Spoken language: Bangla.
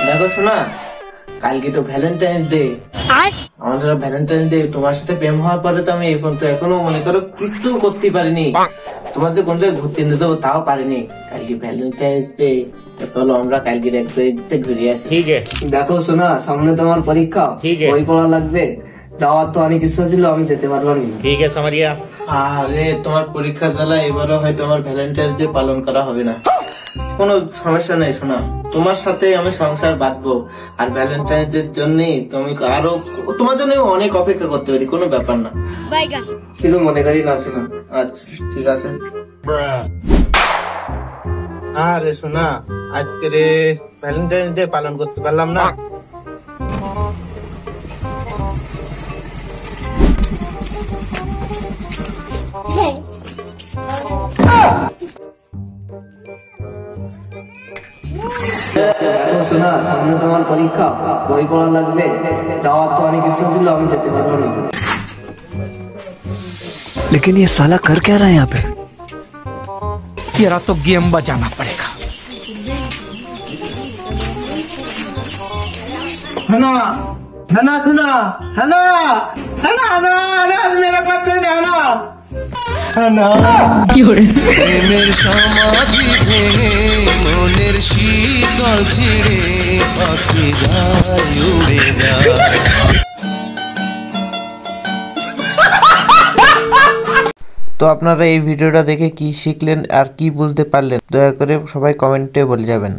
দেখো শোনা, কালকে তো ভ্যালেন্টাইন্স ডে। আমাদের ভ্যালেন্টাইন্স ডে, তোমার সাথে প্রেম হওয়ার পরে তো আমি এখনো মনে করো কিছু করতে পারিনি। তোমার যে কোন জায়গায় ঘুরতে নিয়ে যাবো তাও পারিনি। কালকে ভ্যালেন্টাইন্স ডে, চলো আমরা কালকে একটু ঘুরে আসি। ঠিক আছে। দেখো শোনা, সামনে তোমার পরীক্ষা, বই পড়া লাগবে। যাওয়ার তো অনেক ইচ্ছা ছিল, আমি যেতে পারবো না। ঠিক আছে সামারিয়া। আরে তোমার পরীক্ষা জ্বালা এবারও হয়তো আমার ভ্যালেন্টাইন্স ডে পালন করা হবে না। কোনো সমস্যা নেই শোনা, তোমার সাথে আমি সংসার বাঁধবো। আর ভ্যালেন্টাইন্স ডে জন্য তুমি আরো, তোমার জন্য অনেক অপেক্ষা করতে পারি, কোনো ব্যাপার না। কিছু মনে করি না শোনা। আচ্ছা ঠিক আছে। আরে শোনা, আজকে ভ্যালেন্টাইন্স ডে পালন করতে পারলাম না। দেখো শোনা, সামনে তোমার পরীক্ষা, বই পড়া লাগবে। যাওয়ার তো অনেক ইচ্ছা ছিল, আমি যেতে পারবো না। लेकिन ये साला कर क्या रहा है यहाँ पे? तेरा तो गेम बजाना पड़ेगा। है ना है ना सुना, है ना है ना है ना है ना, मेरा बात करने है ना, है ना। প্রেমের সমাধি ভেঙে মনের শীতল ছিঁড়ে পাখি যায় উড়ে যায়। তো আপনারা এই ভিডিওটা দেখে কি শিখলেন আর কি বুঝতে পারলেন, দয়া করে সবাই কমেন্টে বলে যাবেন।